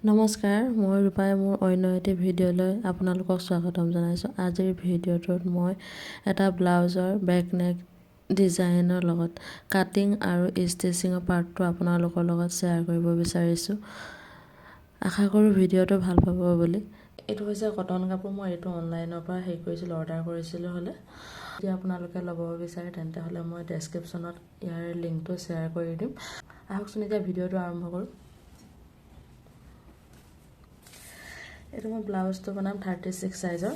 নমস্কাৰ, মই ৰূপাই মোৰ অন্য এটি ভিডিঅ'লৈ আপোনালোকক স্বাগতম জনাইছোঁ। আজিৰ ভিডিঅ'টোত মই এটা ব্লাউজৰ বেক নেক ডিজাইনৰ লগত কাটিং আৰু ষ্টিচিঙৰ পাৰ্টটো আপোনালোকৰ লগত শ্বেয়াৰ কৰিব বিচাৰিছোঁ। আশা কৰোঁ ভিডিঅ'টো ভাল পাব বুলি। এইটো হৈছে কটন কাপোৰ। মই এইটো অনলাইনৰ পৰা কৰিছিলোঁ, অৰ্ডাৰ কৰিছিলোঁ। যদি আপোনালোকে ল'ব বিচাৰে তেন্তে হ'লে মই ডেছক্ৰিপশ্যনত ইয়াৰ লিংকটো শ্বেয়াৰ কৰি দিম। আহকচোন এতিয়া ভিডিঅ'টো আৰম্ভ কৰোঁ। এইটো মই ব্লাউজটো বনাম 36 চাইজৰ।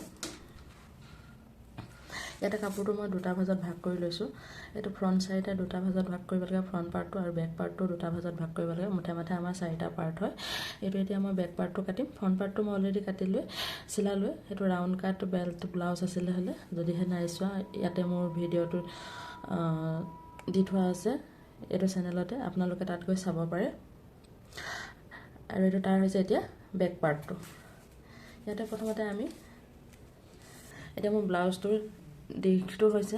ইয়াতে কাপোৰটো মই দুটা ভাজত ভাগ কৰি লৈছোঁ। এইটো ফ্ৰণ্ট চাইডে দুটা ভাজত ভাগ কৰিব লাগে, ফ্ৰণ্ট পাৰ্টটো আৰু বেক পাৰ্টটো দুটা ভাজত ভাগ কৰিব লাগে। মুঠে আমাৰ 4টা পাৰ্ট হয়। এইটো এতিয়া মই বেক পাৰ্টটো কাটিম। ফ্ৰণ্ট পাৰ্টটো মই অলৰেডি কাটি লৈ চিলাই লৈ সেইটো ৰাউণ্ড কাট বেল্ট ব্লাউজ আছিলে হ'লে, যদিহে নাই চোৱা ইয়াতে মোৰ ভিডিঅ'টো দি থোৱা আছে এইটো চেনেলতে, আপোনালোকে তাত গৈ চাব পাৰে। আৰু এইটো তাৰ হৈছে এতিয়া বেক পাৰ্টটো। ইয়াতে প্ৰথমতে এতিয়া মোৰ ব্লাউজটোৰ দীঘটো হৈছে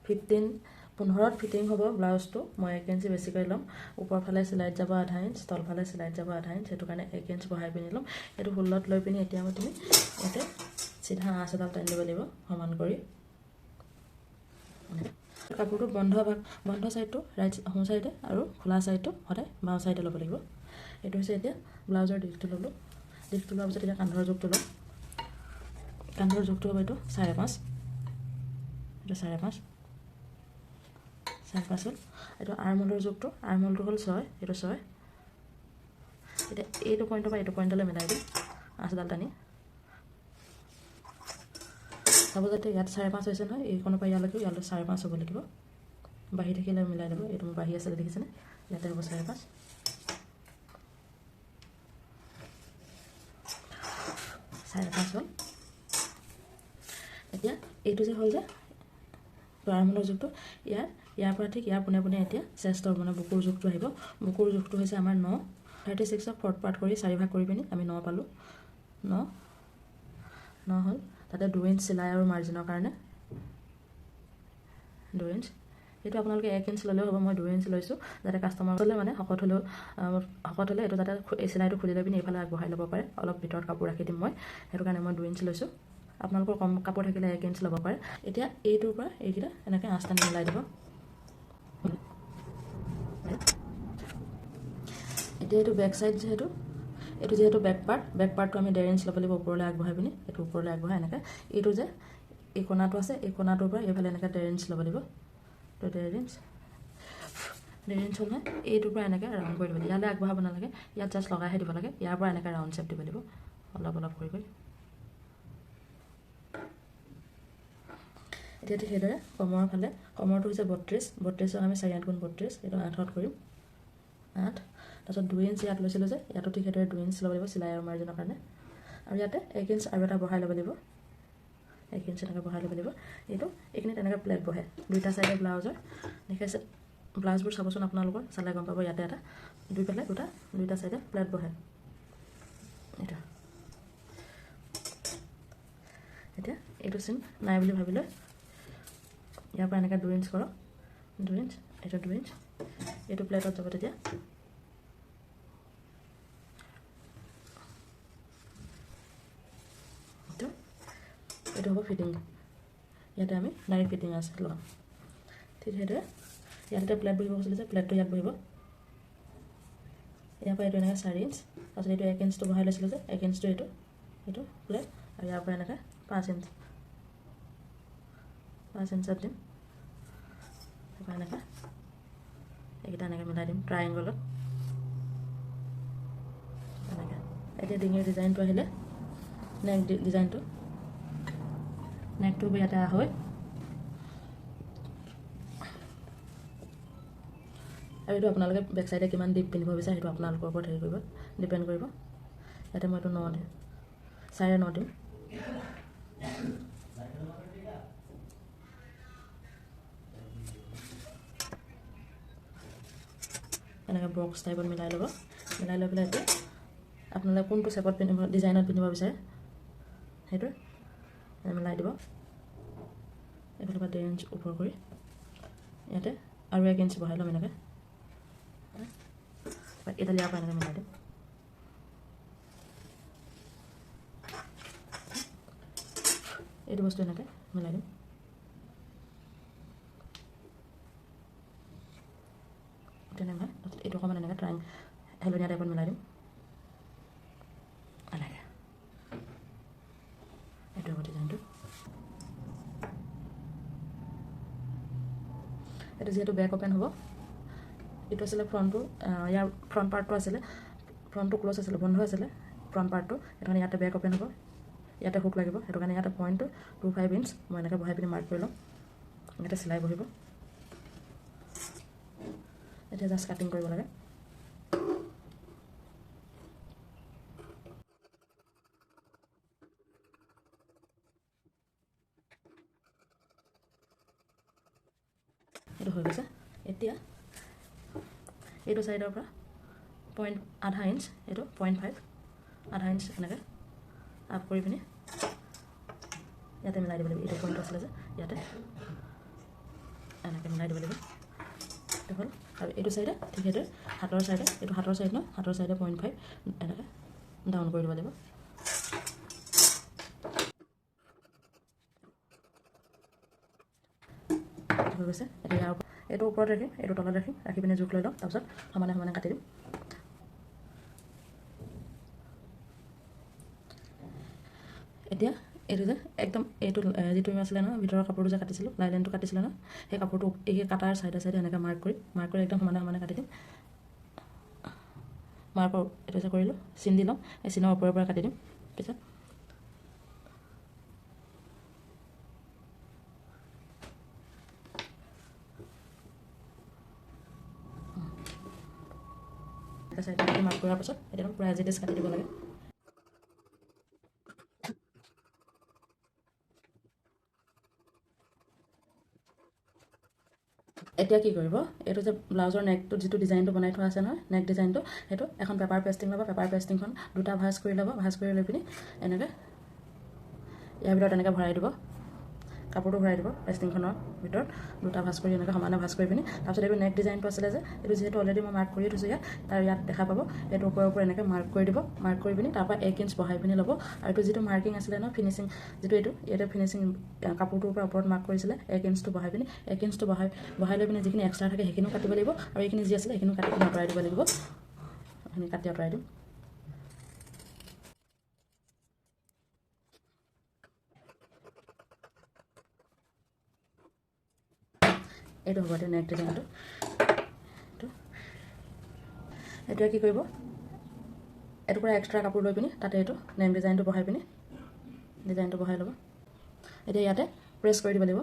15 ফিটিং হ'ব ব্লাউজটো। মই 1 ইঞ্চি বেছিকৈ ল'ম। ওপৰ ফালে চিলাইত যাব আধা ইঞ্চ, তলফালে চিলাইত যাব আধা ইঞ্চ, সেইটো কাৰণে 1 ইঞ্চ বঢ়াই পিনি ল'ম। এইটো 16ত লৈ পিনি এতিয়া তুমি ইয়াতে চিধা আঁচ এডাল টানি দিব লাগিব সমান কৰি। কাপোৰটো বন্ধ ছাইডটো সোঁ চাইডে আৰু খোলা ছাইডটো সদায় বাওঁ চাইডে ল'ব লাগিব। এইটো হৈছে এতিয়া ব্লাউজৰ দীঘটো ল'লোঁ। দীঘটো লোৱাৰ পিছত এতিয়া কান্ধৰ জোখটো ল'ম। কান্ধৰ জোখটো হ'ব এইটো 5.5, এইটো 5.5 হ'ল। এইটো আৰ্মহোলৰ জোখটো, আৰ্মহোলটো হ'ল 6, এইটো 6। এতিয়া এইটো পইণ্টৰ পৰা এইটো পইণ্টলৈ মিলাই দিম আঁচডাল টানি। চাব যাতে ইয়াত 5.5 হৈছে নহয়, এইখনৰ পৰা ইয়ালৈকে 5.5 হ'ব লাগিব। বাঢ়ি থাকিলে মিলাই ল'ব। এইটো মোৰ বাঢ়ি আছিলে দেখিছেনে, ইয়াতে হ'ব 5.5। 5.5 হ'ল। এতিয়া এইটো যে হ'ল যে আৰ্মহোলৰ জোখটো, ইয়াৰ পৰা ঠিক ইয়াৰ পোনে পোনে এতিয়া চেষ্টৰ বুকুৰ জোখটো আহিব। বুকুৰ জোখটো হৈছে আমাৰ 9। 36ক 4th পাৰ্ট কৰি 4 ভাগ কৰি পিনি আমি 9 পালোঁ। 9 হ'ল। তাতে 2 ইঞ্চ চিলাই আৰু মাৰ্জিনৰ কাৰণে 2 ইঞ্চ। এইটো আপোনালোকে 1 ইঞ্চ ল'লেও হ'ব। মই 2 ইঞ্চ লৈছোঁ যাতে কাষ্টমাৰ হ'লে শকত হ'লে এইটো যাতে এই চিলাইটো খুলি লৈ পিনি এইফালে আগবঢ়াই ল'ব পাৰে। অলপ ভিতৰত কাপোৰ ৰাখি দিম মই, সেইটো কাৰণে মই 2 ইঞ্চ লৈছোঁ। আপোনালোকৰ কম কাপোৰ থাকিলে 1 ইঞ্চ ল'ব পাৰে। এতিয়া এইটোৰ পৰা এইকেইটা এনেকৈ আঁচ টানি মিলাই দিব। এতিয়া এইটো বেক চাইড যিহেতু বেক পাৰ্টটো আমি 1.5 ইঞ্চ ল'ব লাগিব ওপৰলৈ আগবঢ়াই পিনি। এইটো ওপৰলৈ আগবঢ়াই এনেকৈ এইটো যে এই কোণাটো আছে, এই কোণাটোৰ পৰা এইফালে এনেকৈ 1.5 ইঞ্চ ল'ব লাগিব। তো 1.5 ইঞ্চ হ'ল নহয়, এইটোৰ পৰা এনেকৈ ৰাউণ্ড কৰি দিব লাগিব। ইয়ালৈ আগবঢ়াব নালাগে, ইয়াত জাষ্ট লগাইহে দিব লাগে। ইয়াৰ পৰা এনেকৈ ৰাউণ্ড শ্বেপ দিব লাগিব অলপ অলপ কৰি। এতিয়া ঠিক সেইদৰে কমৰটো হৈছে 32ক আমি 4 গুণ 32, এইটো 8ত কৰিম। 8, তাৰপিছত 2 ইঞ্চ ইয়াত লৈছিলোঁ যে, ইয়াতো ঠিক সেইদৰে 2 ইঞ্চ ল'ব লাগিব চিলাই আৰু মাৰ্জিনৰ কাৰণে। আৰু ইয়াতে 1 ইঞ্চ আৰু এটা বঢ়াই ল'ব লাগিব। 1 ইঞ্চ এনেকৈ বঢ়াই ল'ব লাগিব। এইখিনিত এনেকৈ প্লেট বহে দুইটা চাইডে ব্লাউজৰ দেখাইছে। ব্লাউজবোৰ চাবচোন আপোনালোকৰ, চালে গম পাব। ইয়াতে এটা দুইটা চাইডে প্লেট বহে। এতিয়া এইটো চিন নাই বুলি ভাবি লৈ ইয়াৰ পৰা এনেকৈ 2 ইঞ্চ কৰক। 2 ইঞ্চ, এইটো 2 ইঞ্চ, এইটো প্লেটত যাব। তেতিয়া এইটো হ'ব ফিটিং। ইয়াতে আমি ডাইৰেক্ট ফিটিং আছে লগাম। ঠিক সেইদৰে ইয়াতে প্লেট বহিব কৈছিলে যে, প্লেটটো ইয়াত বহিব। ইয়াৰ পৰা এইটো এনেকৈ 4 ইঞ্চ, তাৰপিছত এইটো 1 ইঞ্চটো বহাই লৈছিলোঁ যে, 1 ইঞ্চটো এইটো প্লেট, আৰু ইয়াৰ পৰা এনেকৈ 5 ইঞ্চত দিম। তাৰপৰা এনেকৈ এইকেইটা এনেকৈ মিলাই দিম ট্ৰাইংগলত এনেকৈ। এতিয়া ডিঙিৰ ডিজাইনটো আহিলে, নেকটো ইয়াতে হয়। আৰু এইটো আপোনালোকে বেক চাইডে কিমান ডিপ পিন্ধিব বিচাৰে সেইটো আপোনালোকৰ ওপৰত ডিপেণ্ড কৰিব। ইয়াতে মই এইটো 9 দিম, 9.5 দিম। এনেকৈ বক্স টাইপত মিলাই ল'ব। মিলাই লৈ পেলাই এতিয়া আপোনালোকে কোনটো চেপত ডিজাইনত পিন্ধিব বিচাৰে সেইটো মিলাই দিব। এইফালৰ পৰা 1.5 ইঞ্চ ওপৰ কৰি ইয়াতে আৰু 1 ইঞ্চ বহাই ল'ম এনেকৈ। এডাল ইয়াৰ পৰা এনেকৈ মিলাই দিম। এইটো বস্তু এনেকৈ মিলাই দিম। তেনেকৈ এইটো অকণমান এনেকৈ হেলনীয়া টাইপত মিলাই দিম। এনেকৈ এইটো হ'ব ডিজাইনটো। এইটো যিহেতু বেক অপেন হ'ব, এইটো আছিলে ফ্ৰণ্টটো, ইয়াৰ ফ্ৰণ্ট পাৰ্টটো আছিলে, ফ্ৰণ্টটো ক্ল'জ আছিলে, বন্ধ আছিলে ফ্ৰণ্ট পাৰ্টটো। সেইটো কাৰণে ইয়াতে বেক অপেন হ'ব, ইয়াতে হুক লাগিব। সেইটো কাৰণে ইয়াতে পইণ্টটো 25 ইঞ্চ মই এনেকৈ বহাই পিনি মাৰ্ক কৰি ল'ম। ইয়াতে চিলাই বহিব। এতিয়া জাষ্ট কাটিং কৰিব লাগে। এইটো হৈ গৈছে। এতিয়া এইটো ছাইডৰ পৰা আধা ইঞ্চ, এইটো 0.5 আধা ইঞ্চ এনেকৈ আপ কৰি পিনি ইয়াতে মিলাই দিব লাগিব। এইটো পইণ্ট আছিলে যে ইয়াতে এনেকৈ মিলাই দিব লাগিব। এইটো হ'ল। আৰু এইটো ছাইডে ঠিক সেইদৰে হাতৰ ছাইডে, এইটো হাতৰ ছাইড নহয়, হাতৰ ছাইডে 0.5 এনেকৈ ডাউন কৰি দিব লাগিব। এইটো হৈ গৈছে। এতিয়া ইয়াৰ এইটো ওপৰত ৰাখিম, এইটো তলত ৰাখিম, ৰাখি পিনি জোখ লৈ লওঁ। তাৰপিছত সমানে সমানে কাটি দিম। এতিয়া এইটো যে একদম এইটো যিটো আছিলে নহয়, ভিতৰৰ কাপোৰটো যে কাটিছিলোঁ, লাইলেনটো কাটিছিলে নহয়, সেই কাপোৰটো এই কাটাৰ চাইডে চাইডে এনেকৈ মাৰ্ক কৰি একদম সমানে সমানে কাটি দিম। মাৰ্কৰ এইটো যে কৰিলোঁ, চিন দি লওঁ, এই চিনৰ ওপৰৰ পৰা কাটি দিম। পিছত চাইডে মাৰ্ক কৰাৰ পাছত এতিয়া পূৰা এজ ইট ইজ কাটি দিব লাগে। এতিয়া কি কৰিব, এইটো যে ব্লাউজৰ নেকটো যিটো ডিজাইনটো বনাই থোৱা আছে নহয়, নেক ডিজাইনটো, সেইটো এখন পেপাৰ পেষ্টিং ল'ব। পেপাৰ পেষ্টিংখন দুটা ভাঁজ কৰি ল'ব। ভাঁজ কৰি লৈ পিনি এনেকৈ ইয়াৰ ভিতৰত এনেকৈ ভৰাই দিব, কাপোৰটো ভৰাই দিব পেষ্টিংখনৰ ভিতৰত। দুটা ভাঁজ কৰি এনেকৈ সমানে ভাঁজ কৰি পিনি তাৰপিছত এইটো নেক ডিজাইনটো আছিলে যে, এইটো যিহেতু অলৰেডি মই মাৰ্ক কৰি থৈছোঁ ইয়াত দেখা পাব। এইটো ওপৰৰ ওপৰত এনেকৈ মাৰ্ক কৰি দিব। মাৰ্ক কৰি পিনি তাৰপৰা 1 ইঞ্চ বহাই পিনি ল'ব। আৰু এইটো যিটো মাৰ্কিং আছিলে ন, ফিনিচিং যিটো, ইয়াতে ফিনিচিং কাপোৰটোৰ পৰা ওপৰত মাৰ্ক কৰিছিলে, 1 ইঞ্চটো বহাই পিনি 1 ইঞ্চটো বহাই লৈ পিনি যিখিনি এক্সট্ৰা থাকে সেইখিনিও কাটিব লাগিব। আৰু এইখিনি যি আছিলে সেইখিনিও কাটি পিনি আঁতৰাই দিব লাগিব। সেইখিনি কাটি আঁতৰাই দিম। এইটো হ'ব এতিয়া নেক ডিজাইনটো। এতিয়া কি কৰিব, এইটো পৰা এক্সট্ৰা কাপোৰ লৈ পিনি তাতে এইটো নেক ডিজাইনটো বহাই পিনি ডিজাইনটো বহাই ল'ব। এতিয়া ইয়াতে প্ৰেছ কৰি দিব লাগিব।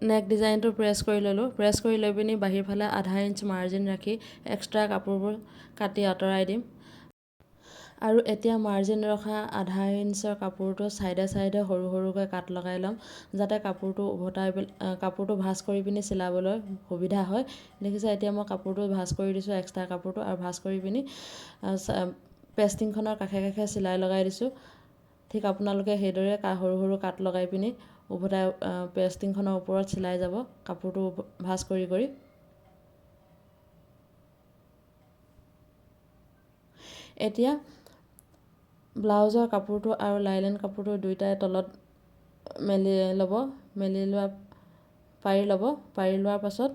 নেক ডিজাইনটো প্ৰেছ কৰি ল'লোঁ। প্ৰেছ কৰি লৈ পিনি বাহিৰ ফালে আধা ইঞ্চ মাৰ্জিন ৰাখি এক্সট্ৰা কাপোৰবোৰ কাটি আঁতৰাই দিম। আৰু এতিয়া মাৰ্জিন ৰখা আধা ইঞ্চৰ কাপোৰটো ছাইডে ছাইডে সৰু সৰুকৈ কাট লগাই ল'ম, যাতে কাপোৰটো ভাঁজ কৰি পিনি চিলাবলৈ সুবিধা হয়। দেখিছে, এতিয়া মই কাপোৰটো ভাঁজ কৰি দিছোঁ, এক্সট্ৰা কাপোৰটো, আৰু ভাঁজ কৰি পিনি পেষ্টিংখনৰ কাষে কাষে চিলাই লগাই দিছোঁ। ঠিক আপোনালোকে সেইদৰে সৰু সৰু কাট লগাই পিনি উভতাই পেষ্টিংখনৰ ওপৰত চিলাই যাব, কাপোৰটো ভাঁজ কৰি কৰি। এতিয়া ব্লাউজৰ কাপোৰটো আৰু লাইলেন কাপোৰটো দুয়োটাই তলত মেলি ল'ব। পাৰি ল'ব। পাৰি লোৱাৰ পাছত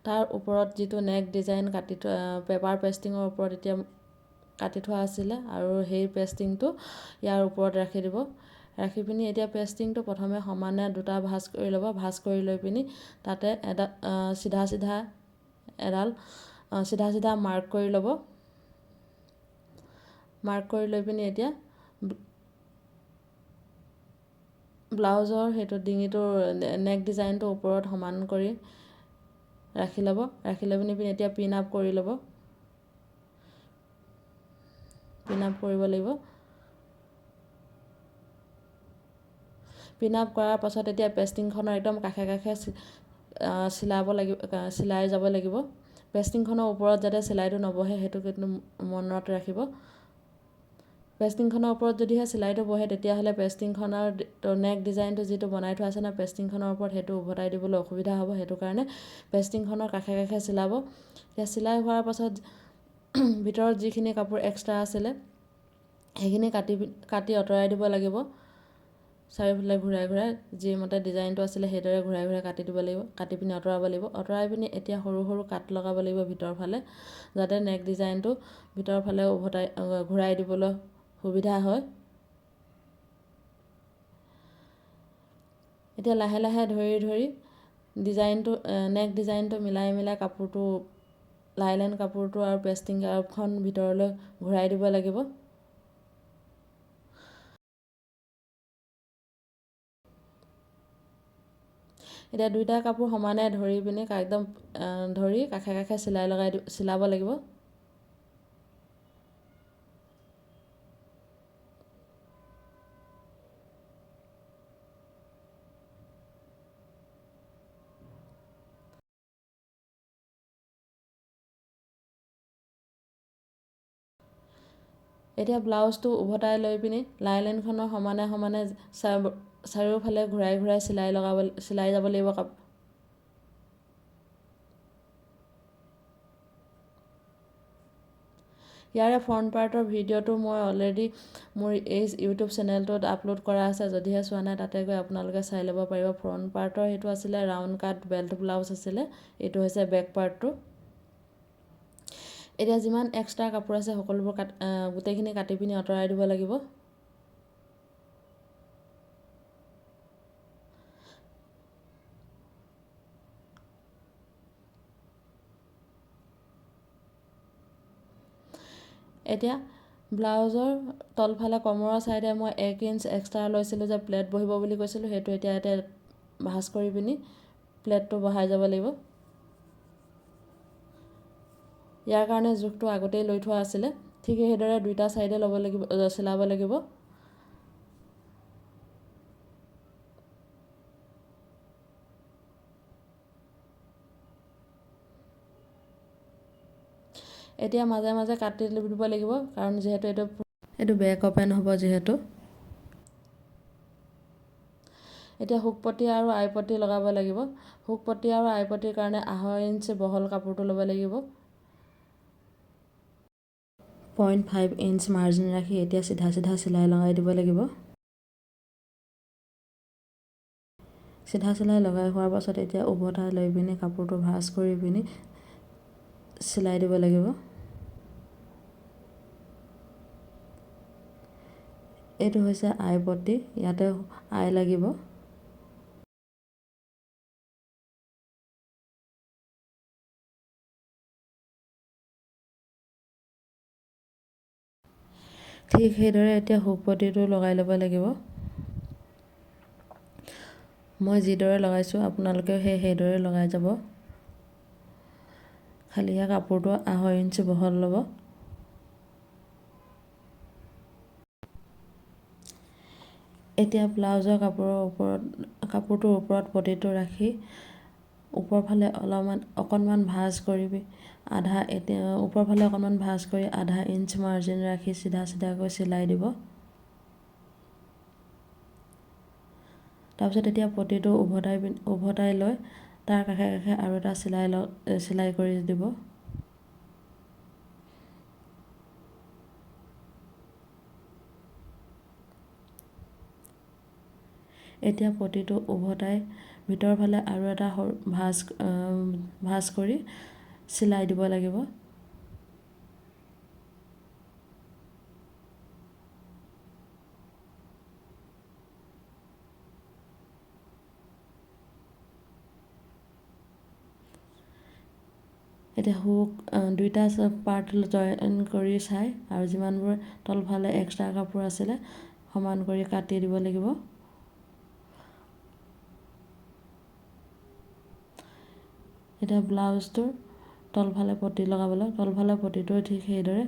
তাৰ ওপৰত যিটো নেক ডিজাইন কাটি থোৱা পেপাৰ পেষ্টিঙৰ ওপৰত এতিয়া কাটি থোৱা আছিলে, আৰু সেই পেষ্টিংটো ইয়াৰ ওপৰত ৰাখি দিব। ৰাখি পিনি এতিয়া পেষ্টিংটো প্ৰথমে সমানে দুটা ভাঁজ কৰি ল'ব। ভাঁজ কৰি লৈ পিনি তাতে চিধা চিধা মাৰ্ক কৰি ল'ব। মাৰ্ক কৰি লৈ পিনি এতিয়া ব্লাউজৰ সেইটো ডিঙিটোৰ নেক ডিজাইনটো ওপৰত সমান কৰি ৰাখি ল'ব। ৰাখি লৈ পিনি এতিয়া পিন আপ কৰি ল'ব। পিন আপ কৰিব লাগিব। পিন আপ কৰাৰ পাছত এতিয়া পেষ্টিংখনৰ একদম কাষে কাষে চিলাই যাব লাগিব। পেষ্টিংখনৰ ওপৰত যাতে চিলাইটো নবহে সেইটো কিন্তু মনত ৰাখিব। পেষ্টিংখনৰ ওপৰত যদিহে চিলাইটো বহে, তেতিয়াহ'লে পেষ্টিংখনৰ নেক ডিজাইনটো যিটো বনাই থোৱা আছে ন, পেষ্টিংখনৰ ওপৰত সেইটো উভতাই দিবলৈ অসুবিধা হ'ব। সেইটো কাৰণে পেষ্টিংখনৰ কাষে কাষে চিলাব। এতিয়া চিলাই হোৱাৰ পাছত ভিতৰত যিখিনি কাপোৰ এক্সট্ৰা আছিলে সেইখিনি কাটি আঁতৰাই দিব লাগিব। চাৰিওফালে ঘূৰাই ঘূৰাই যিমতে ডিজাইনটো আছিলে সেইদৰে ঘূৰাই ঘূৰাই কাটি দিব লাগিব। কাটি পিনি আঁতৰাব লাগিব। আঁতৰাই পিনি এতিয়া সৰু সৰু কাট লগাব লাগিব ভিতৰৰ ফালে, যাতে নেক ডিজাইনটো ভিতৰৰ ফালে ঘূৰাই দিবলৈ সুবিধা হয়। এতিয়া লাহে লাহে ধৰি ধৰি নেক ডিজাইনটো মিলাই মিলাই কাপোৰটো লাইলেন কাপোৰটো আৰু পেষ্টিং কাপোৰখন ভিতৰলৈ ঘূৰাই দিব লাগিব। এতিয়া দুইটা কাপোৰ সমানে ধৰি পিনি একদম ধৰি কাষে কাষে চিলাব লাগিব। এতিয়া ব্লাউজটো উভতাই লৈ পিনি লাইলেনখনৰ সমানে সমানে চাৰিওফালে ঘূৰাই ঘূৰাই চিলাই যাব লাগিব। ইয়াৰে ফ্ৰণ্ট পাৰ্টৰ ভিডিঅ'টো মই অলৰেডি মোৰ এই ইউটিউব চেনেলটোত আপলোড কৰা আছে। যদিহে চোৱা নাই তাতে গৈ আপোনালোকে চাই ল'ব পাৰিব। ফ্ৰণ্ট পাৰ্টৰ সেইটো আছিলে ৰাউণ্ড কাট বেল্ট ব্লাউজ আছিলে। এইটো হৈছে বেক পাৰ্টটো। এতিয়া যিমান এক্সট্ৰা কাপোৰ আছে সকলোবোৰ গোটেইখিনি কাটি পিনি আঁতৰাই দিব লাগিব। এতিয়া ব্লাউজৰ তলফালে কমৰৰ ছাইডে মই 1 ইঞ্চ এক্সট্ৰা লৈছিলোঁ যে প্লেট বহিব বুলি কৈছিলোঁ, সেইটো এতিয়া ভাঁজ কৰি পিনি প্লেটটো বহাই যাব লাগিব। ইয়াৰ কাৰণে জোখটো আগতেই লৈ থোৱা আছিলে। ঠিক সেইদৰে দুইটা ছাইডে চিলাব লাগিব। এতিয়া মাজে মাজে কাটি দিব লাগিব, কাৰণ যিহেতু এইটো বেক অপেন হ'ব যিহেতু। এতিয়া হুকপটি আৰু আইপটি লগাব লাগিব। হুকপটি আৰু আইপটিৰ কাৰণে 2.5 ইঞ্চি বহল কাপোৰটো ল'ব লাগিব। 0.5 ইঞ্চ মাৰ্জিন ৰাখি এতিয়া চিধা চিধা চিলাই লগাই দিব লাগিব। চিধা চিলাই লগাই হোৱাৰ পাছত এতিয়া উভতাই লৈ পিনি কাপোৰটো ভাঁজ কৰি পিনি চিলাই দিব লাগিব। এইটো হৈছে আইপটি, ইয়াতে আই লাগিব। ঠিক সেইদৰে এতিয়া হুকপটিটো লগাই ল'ব লাগিব। মই যিদৰে লগাইছোঁ আপোনালোকেও সেইদৰে লগাই যাব। খালি ইয়াৰ কাপোৰটো 2.5 ইঞ্চি বহল ল'ব। এতিয়া ব্লাউজৰ কাপোৰটোৰ ওপৰত পটিটো ৰাখি ওপৰৰ ফালে অকণমান ভাঁজ কৰি আধা ইঞ্চ মাৰ্জিন ৰাখি চিধা চিধাকৈ চিলাই দিব। তাৰপিছত এতিয়া পটিটো উভতাই লৈ তাৰ কাষে কাষে আৰু এটা চিলাই কৰি দিব। এতিয়া পটিটো উভতাই ভিতৰৰ ফালে আৰু এটা ভাঁজ কৰি চিলাই দিব লাগিব। এতিয়া দুইটা পাৰ্ট জইন কৰি চাই আৰু যিমানবোৰ তলফালে এক্সট্ৰা কাপোৰ আছিলে সমান কৰি কাটি দিব লাগিব। এতিয়া ব্লাউজটোৰ তলফালে পটি লগাবলৈ তলফালে পটিটো ঠিক সেইদৰে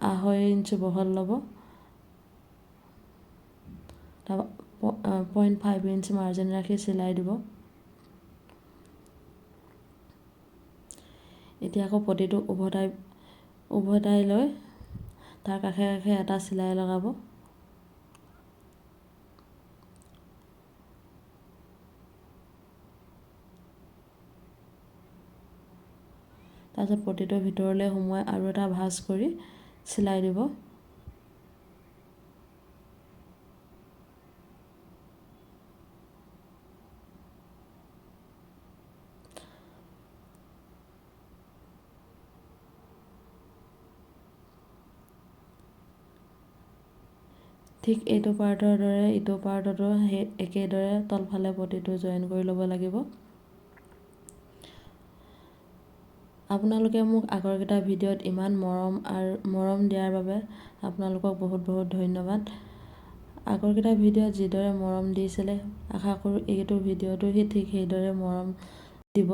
2.5 ইঞ্চি বহল ল'ব। 0.5 ইঞ্চি মাৰ্জিন ৰাখি চিলাই দিব। এতিয়া আকৌ পটিটো উভতাই লৈ তাৰ কাষে কাষে এটা চিলাই লগাব। তাৰপিছত পটিটো ভিতৰলৈ সোমোৱাই আৰু এটা ভাঁজ কৰি চিলাই দিব। ঠিক এইটো পাৰ্টৰ দৰে ইটো পাৰ্টতো সেই একেদৰে তলফালে পটিটো জইন কৰি ল'ব লাগিব। আপোনালোকে মোক আগৰকেইটা ভিডিঅ'ত ইমান মৰম দিয়াৰ বাবে আপোনালোকক বহুত বহুত ধন্যবাদ। আগৰকেইটা ভিডিঅ'ত যিদৰে মৰম দিছিলে আশা কৰোঁ এইটো ভিডিঅ'টো ঠিক সেইদৰে মৰম দিব।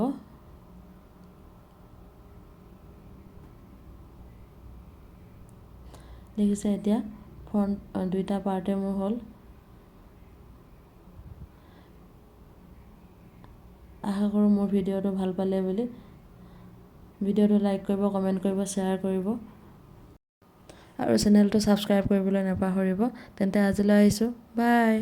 দেখিছে এতিয়া ফ্ৰণ্ট দুইটা পাৰ্টে মোৰ হ'ল। আশা কৰোঁ মোৰ ভিডিঅ'টো ভাল পালে বুলি। ভিডিঅ'টো লাইক কৰিব, কমেণ্ট কৰিব, শ্বেয়াৰ কৰিব আৰু চেনেলটো ছাবস্ক্ৰাইব কৰিবলৈ নাপাহৰিব। তেন্তে আজিলৈ আহিছোঁ, বাই।